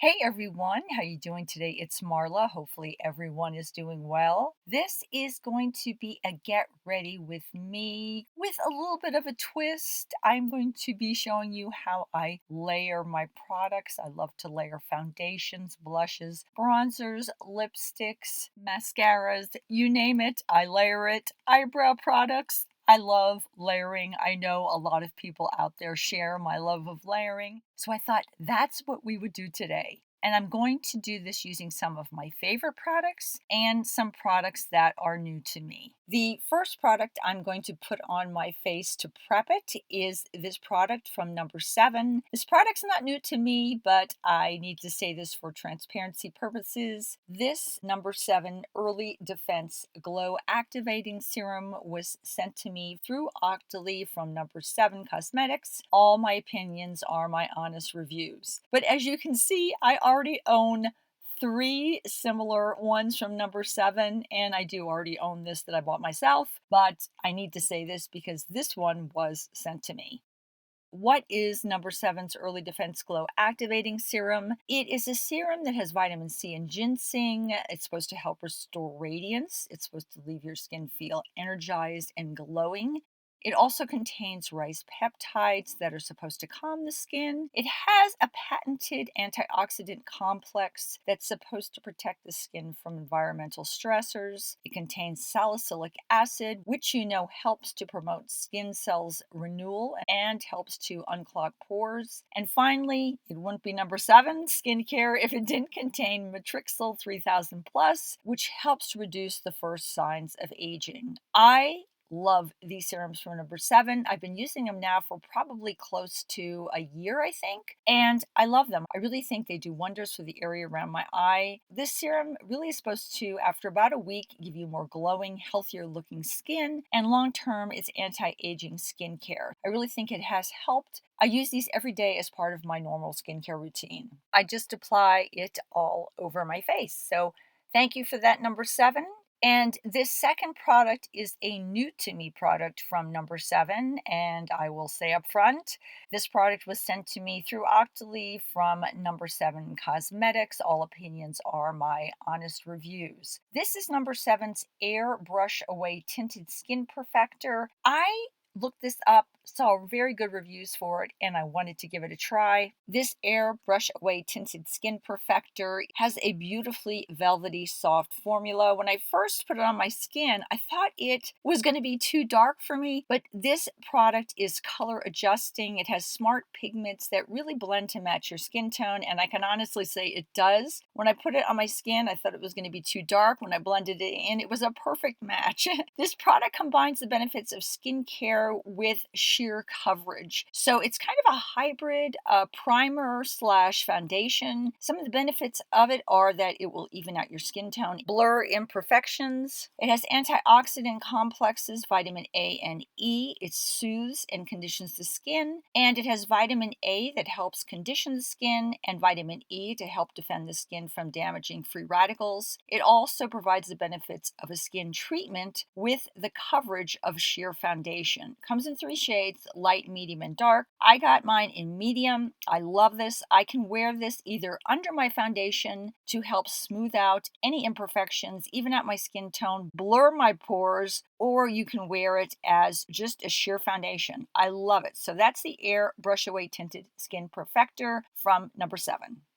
Hey everyone, how you doing today? It's Marla. Hopefully everyone is doing well. This is going to be a get ready with me with a little bit of a twist. I'm going to be showing you how I layer my products. I love to layer foundations, blushes, bronzers, lipsticks, mascaras, you name it, I layer it. Eyebrow products. I love layering. I know a lot of people out there share my love of layering. So I thought that's what we would do today. And I'm going to do this using some of my favorite products and some products that are new to me. The first product I'm going to put on my face to prep it is this product from No7. This product's not new to me, but I need to say this for transparency purposes. This No7 Early Defense Glow Activating Serum was sent to me through Octoly from No7 Cosmetics. All my opinions are my honest reviews. But as you can see, I already own three similar ones from No7, and I do already own this that I bought myself, but I need to say this because this one was sent to me. What is No7's Early Defense Glow Activating Serum? It is a serum that has vitamin C and ginseng. It's supposed to help restore radiance. It's supposed to leave your skin feel energized and glowing. It also contains rice peptides that are supposed to calm the skin. It has a patented antioxidant complex that's supposed to protect the skin from environmental stressors. It contains salicylic acid, which you know helps to promote skin cells renewal and helps to unclog pores. And finally, it wouldn't be No7 skincare if it didn't contain Matrixyl 3000 plus, which helps reduce the first signs of aging. I love these serums from No7. I've been using them now for probably close to a year, I think, and I love them. I really think they do wonders for the area around my eye. This serum really is supposed to, after about a week, give you more glowing, healthier looking skin, and long term, it's anti-aging skincare. I really think it has helped. I use these every day as part of my normal skincare routine. I just apply it all over my face. So thank you for that, No7. And this second product is a new to me product from No7, and I will say up front, this product was sent to me through Octoly from No7 Cosmetics. All opinions are my honest reviews. This is No7's Airbrush Away Tinted Skin Perfector. I looked this up, saw very good reviews for it, and I wanted to give it a try. This Airbrush Away Tinted Skin Perfector has a beautifully velvety soft formula. When I first put it on my skin, I thought it was going to be too dark for me, but this product is color adjusting. It has smart pigments that really blend to match your skin tone, and I can honestly say it does. When I put it on my skin, I thought it was going to be too dark. When I blended it in, it was a perfect match. This product combines the benefits of skincare with sheer coverage. So it's kind of a hybrid primer slash foundation. Some of the benefits of it are that it will even out your skin tone, blur imperfections. It has antioxidant complexes, vitamin A and E. It soothes and conditions the skin. And it has vitamin A that helps condition the skin and vitamin E to help defend the skin from damaging free radicals. It also provides the benefits of a skin treatment with the coverage of sheer foundation. Comes in three shades, light, medium, and dark. I got mine in medium. I love this. I can wear this either under my foundation to help smooth out any imperfections, even out my skin tone, blur my pores, or you can wear it as just a sheer foundation. I love it. So that's the Airbrush Away Tinted Skin Perfector from No7.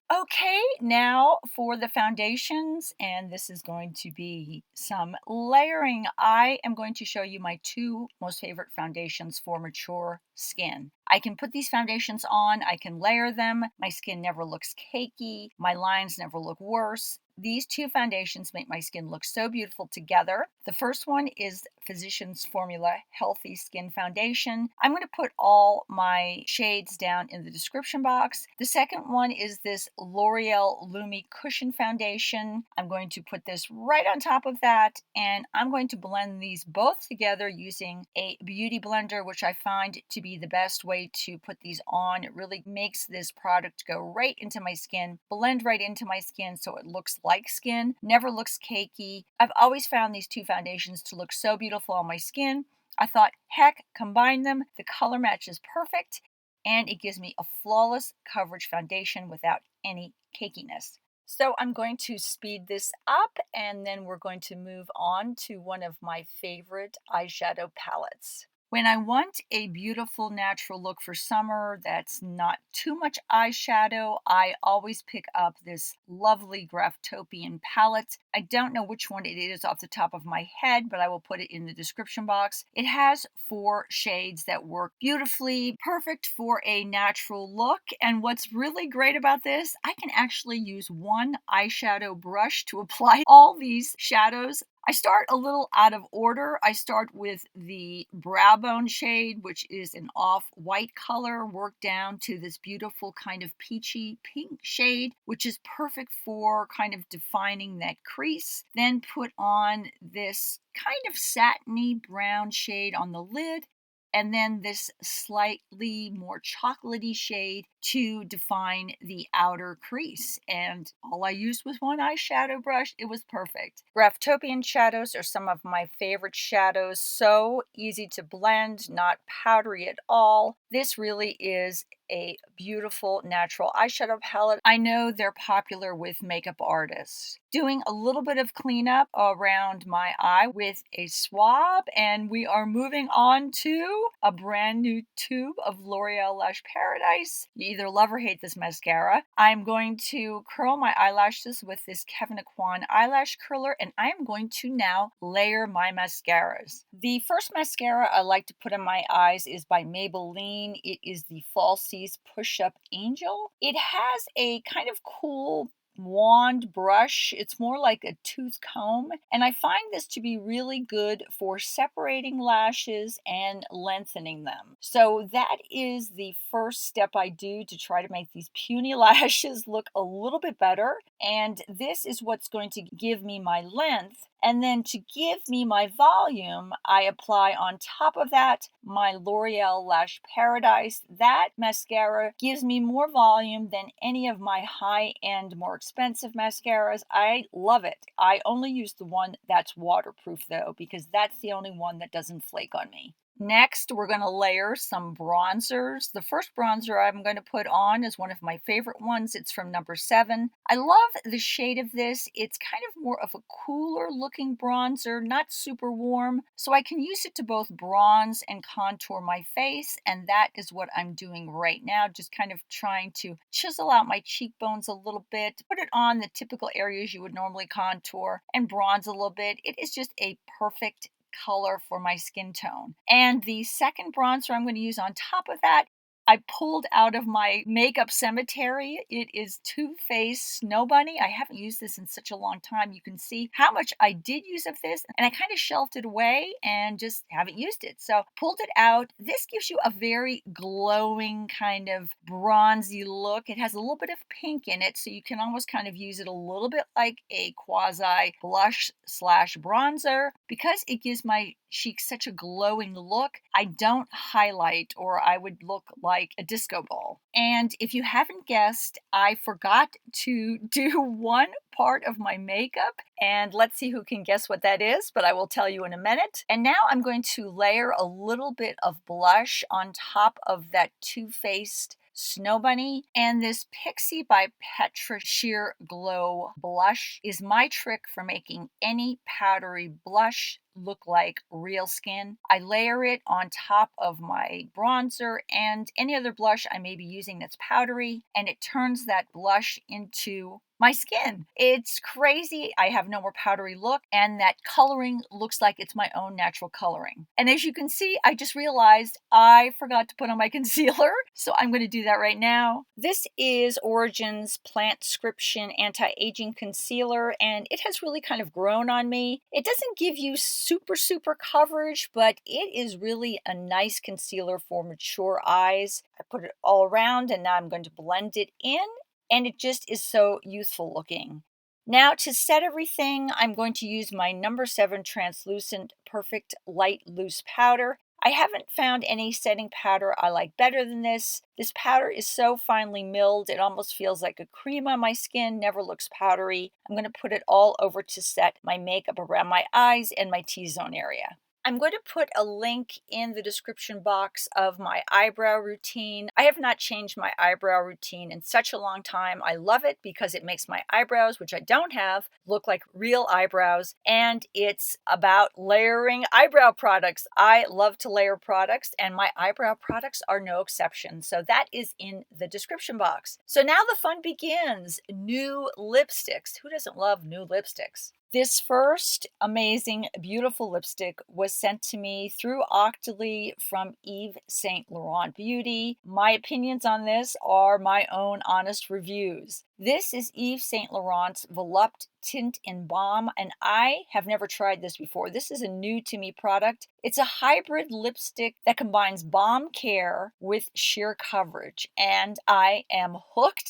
Okay, now for the foundations, and this is going to be some layering. I am going to show you my two most favorite foundations for mature skin. I can put these foundations on, I can layer them, my skin never looks cakey, my lines never look worse. These two foundations make my skin look so beautiful together. The first one is Physicians Formula Healthy Skin Foundation. I'm going to put all my shades down in the description box. The second one is this L'Oreal Lumi Cushion Foundation. I'm going to put this right on top of that, and I'm going to blend these both together using a beauty blender, which I find to be the best way to put these on. It really makes this product go right into my skin, blend right into my skin so it looks like skin, never looks cakey. I've always found these two foundations to look so beautiful on my skin. I thought, heck, combine them. The color match is perfect. and it gives me a flawless coverage foundation without any cakiness. So I'm going to speed this up and then we're going to move on to one of my favorite eyeshadow palettes. When I want a beautiful natural look for summer that's not too much eyeshadow, I always pick up this lovely Graftobian palette. I don't know which one it is off the top of my head, but I will put it in the description box. It has 4 shades that work beautifully, perfect for a natural look. And what's really great about this, I can actually use one eyeshadow brush to apply all these shadows. I start a little out of order. I start with the brow bone shade, which is an off-white color, work down to this beautiful kind of peachy pink shade, which is perfect for kind of defining that crease. Then put on this kind of satiny brown shade on the lid, and then this slightly more chocolatey shade to define the outer crease. And all I used was one eyeshadow brush. It was perfect. Graftobian shadows are some of my favorite shadows. So easy to blend, not powdery at all. This really is a beautiful natural eyeshadow palette. I know they're popular with makeup artists. Doing a little bit of cleanup around my eye with a swab, and we are moving on to a brand new tube of L'Oreal Lash Paradise. You either love or hate this mascara. I'm going to curl my eyelashes with this Kevyn Aucoin eyelash curler, and I am going to now layer my mascaras. The first mascara I like to put in my eyes is by Maybelline. It is the Falsies Push Up Angel. It has a kind of cool wand brush. It's more like a tooth comb, and I find this to be really good for separating lashes and lengthening them. So that is the first step I do to try to make these puny lashes look a little bit better, and this is what's going to give me my length. And then to give me my volume, I apply on top of that my L'Oreal Lash Paradise. That mascara gives me more volume than any of my high-end, more expensive mascaras. I love it. I only use the one that's waterproof though, because that's the only one that doesn't flake on me. Next, we're going to layer some bronzers. The first bronzer I'm going to put on is one of my favorite ones. It's from No7. I love the shade of this. It's kind of more of a cooler looking bronzer, not super warm. So I can use it to both bronze and contour my face. And that is what I'm doing right now. Just kind of trying to chisel out my cheekbones a little bit, put it on the typical areas you would normally contour, and bronze a little bit. It is just a perfect color for my skin tone. And the second bronzer I'm going to use on top of that, I pulled out of my makeup cemetery. It is Too Faced Snow Bunny. I haven't used this in such a long time. You can see how much I did use of this, and I kind of shelved it away and just haven't used it. So pulled it out. This gives you a very glowing kind of bronzy look. It has a little bit of pink in it, so you can almost kind of use it a little bit like a quasi blush slash bronzer. Because it gives my cheeks such a glowing look, I don't highlight or I would look like a disco ball. And if you haven't guessed, I forgot to do one part of my makeup, and let's see who can guess what that is, but I will tell you in a minute. And now I'm going to layer a little bit of blush on top of that Too Faced Snow Bunny, and this Pixi by Petra Sheer Glow blush is my trick for making any powdery blush look like real skin. I layer it on top of my bronzer and any other blush I may be using that's powdery, and it turns that blush into my skin. It's crazy. I have no more powdery look, and that coloring looks like it's my own natural coloring. And as you can see, I just realized I forgot to put on my concealer, so I'm going to do that right now. This is Origin's PLANTSCRIPTION Anti-Aging Concealer, and it has really kind of grown on me. It doesn't give you super coverage, but it is really a nice concealer for mature eyes. I put it all around, and now I'm going to blend it in, and it just is so youthful looking. Now to set everything, I'm going to use my No7 Translucent Perfect Light Loose Powder. I haven't found any setting powder I like better than this. This powder is so finely milled, it almost feels like a cream on my skin, never looks powdery. I'm going to put it all over to set my makeup around my eyes and my T-zone area. I'm going to put a link in the description box of my eyebrow routine. I have not changed my eyebrow routine in such a long time. I love it because it makes my eyebrows, which I don't have, look like real eyebrows. And it's about layering eyebrow products. I love to layer products, and my eyebrow products are no exception. So that is in the description box. So now the fun begins. New lipsticks. Who doesn't love new lipsticks? This first amazing, beautiful lipstick was sent to me through Octoly from Yves Saint Laurent Beauty. My opinions on this are my own honest reviews. This is Yves Saint Laurent's Volupté Tint-in-Balm, and I have never tried this before. This is a new to me product. It's a hybrid lipstick that combines balm care with sheer coverage, and I am hooked.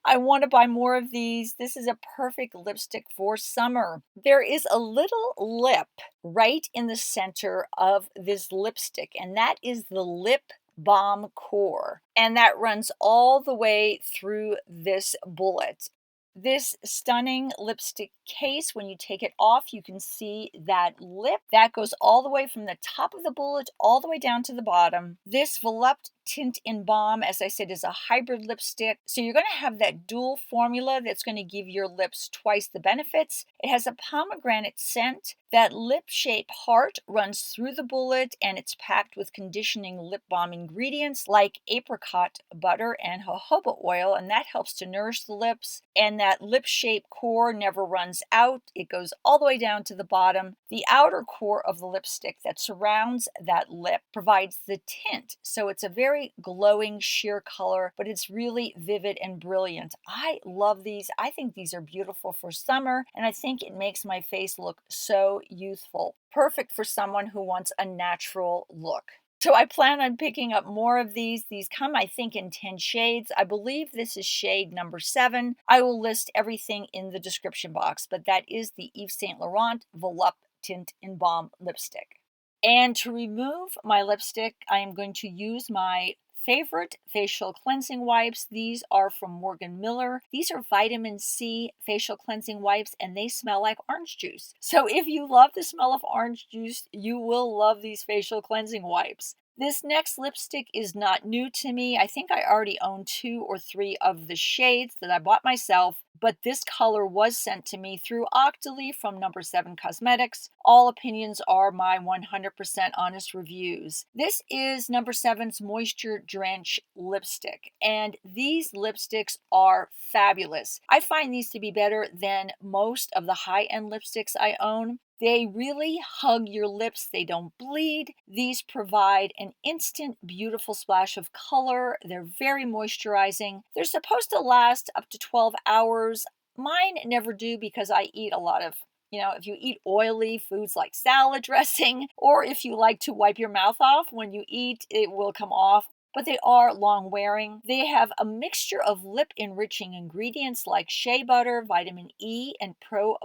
I want to buy more of these. This is a perfect lipstick for summer. There is a little lip right in the center of this lipstick, and that is the lip balm core, and that runs all the way through this bullet. This stunning lipstick case, when you take it off, you can see that lip that goes all the way from the top of the bullet all the way down to the bottom. This Volupté Tint-in-Balm, as I said, is a hybrid lipstick. So you're going to have that dual formula that's going to give your lips twice the benefits. It has a pomegranate scent. That lip shape heart runs through the bullet, and it's packed with conditioning lip balm ingredients like apricot butter and jojoba oil, and that helps to nourish the lips. And that lip shape core never runs out. It goes all the way down to the bottom. The outer core of the lipstick that surrounds that lip provides the tint. So it's a very glowing sheer color, but it's really vivid and brilliant. I love these. I think these are beautiful for summer, and I think it makes my face look so youthful. Perfect for someone who wants a natural look. So I plan on picking up more of these. These come, I think, in 10 shades. I believe this is shade number 7. I will list everything in the description box, but that is the Yves Saint Laurent Volupté Tint-in-Balm lipstick. And to remove my lipstick, I am going to use my favorite facial cleansing wipes. These are from Morgan Miller. These are vitamin C facial cleansing wipes, and they smell like orange juice. So if you love the smell of orange juice, you will love these facial cleansing wipes. This next lipstick is not new to me. I think I already own 2 or 3 of the shades that I bought myself, but this color was sent to me through Octoly from No7 Cosmetics. All opinions are my 100% honest reviews. This is No7's Moisture Drench lipstick, and these lipsticks are fabulous. I find these to be better than most of the high-end lipsticks I own. They really hug your lips. They don't bleed. These provide an instant, beautiful splash of color. They're very moisturizing. They're supposed to last up to 12 hours. Mine never do because I eat a lot of, if you eat oily foods like salad dressing, or if you like to wipe your mouth off when you eat, it will come off. But they are long wearing. They have a mixture of lip enriching ingredients like shea butter, vitamin E, and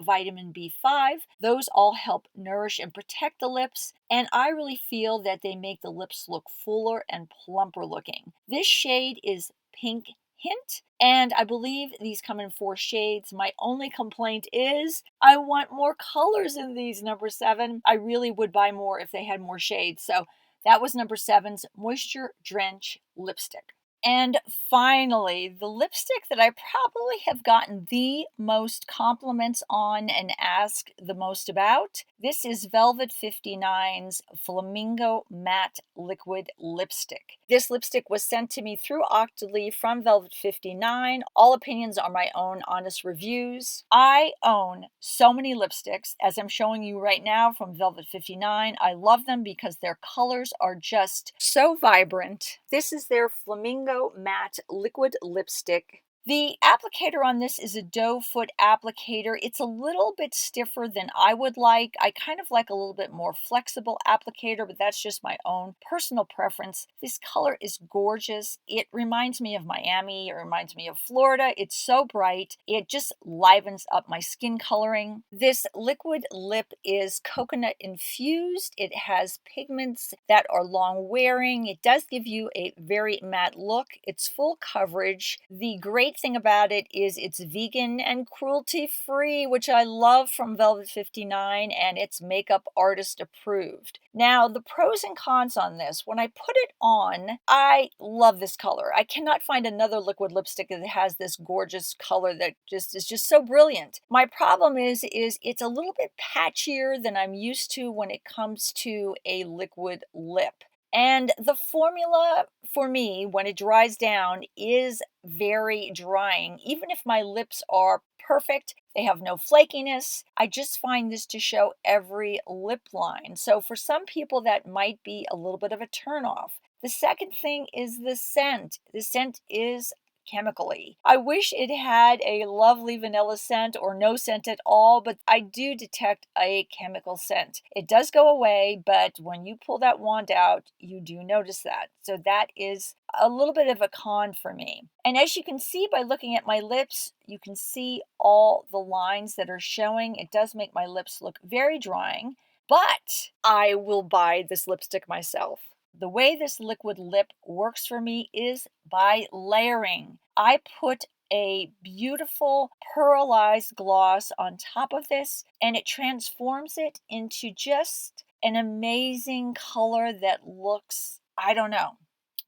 vitamin B5. Those all help nourish and protect the lips, and I really feel that they make the lips look fuller and plumper looking. This shade is Pink Hint, and I believe these come in 4 shades. My only complaint is I want more colors in these No7. I really would buy more if they had more shades. So that was No7's Moisture Drench lipstick. And finally, the lipstick that I probably have gotten the most compliments on and asked the most about. This is Velvet 59's Flamingo Matte Liquid Lipstick. This lipstick was sent to me through Octoly from Velvet 59. All opinions are my own honest reviews. I own so many lipsticks, as I'm showing you right now from Velvet 59. I love them because their colors are just so vibrant. This is their Flamingo Matte Liquid Lipstick. The applicator on this is a doe foot applicator. It's a little bit stiffer than I would like. I kind of like a little bit more flexible applicator, but that's just my own personal preference. This color is gorgeous. It reminds me of Miami. It reminds me of Florida. It's so bright. It just livens up my skin coloring. This liquid lip is coconut infused. It has pigments that are long wearing. It does give you a very matte look. It's full coverage. The great great thing about it is it's vegan and cruelty-free, which I love from Velvet 59, and it's makeup artist approved. Now, the pros and cons on this. When I put it on, I love this color. I cannot find another liquid lipstick that has this gorgeous color that just is just so brilliant. My problem is it's a little bit patchier than I'm used to when it comes to a liquid lip. And the formula for me, when it dries down, is very drying. Even if my lips are perfect, they have no flakiness. I just find this to show every lip line. So for some people, that might be a little bit of a turnoff. The second thing is the scent. The scent is chemically. I wish it had a lovely vanilla scent or no scent at all, but I do detect a chemical scent. It does go away, but when you pull that wand out, you do notice that. So that is a little bit of a con for me. And as you can see by looking at my lips, you can see all the lines that are showing. It does make my lips look very drying, but I will buy this lipstick myself. The way this liquid lip works for me is by layering. I put a beautiful pearlized gloss on top of this, and it transforms it into just an amazing color that looks, I don't know,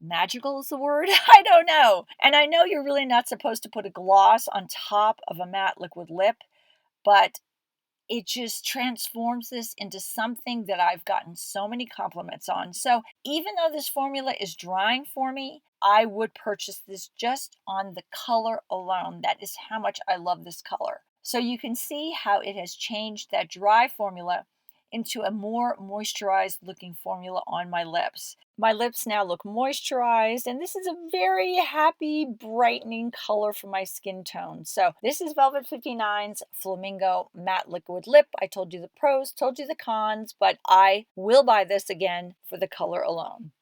magical is the word? I don't know. And I know you're really not supposed to put a gloss on top of a matte liquid lip, but it just transforms this into something that I've gotten so many compliments on. So even though this formula is drying for me, I would purchase this just on the color alone. That is how much I love this color. So you can see how it has changed that dry formula into a more moisturized looking formula on my lips. My lips now look moisturized, and this is a very happy, brightening color for my skin tone. So this is Velvet 59's Flamingo Matte Liquid Lip. I told you the pros, told you the cons, but I will buy this again for the color alone.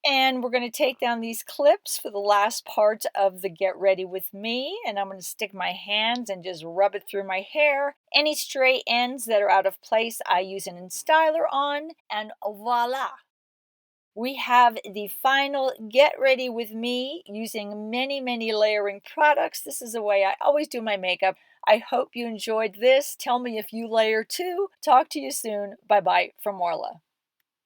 And we're going to take down these clips for the last part of the Get Ready With Me. And I'm going to stick my hands and just rub it through my hair. Any stray ends that are out of place, I use an Instyler on. And voila! We have the final Get Ready With Me using many, many layering products. This is the way I always do my makeup. I hope you enjoyed this. Tell me if you layer too. Talk to you soon. Bye-bye from Marla.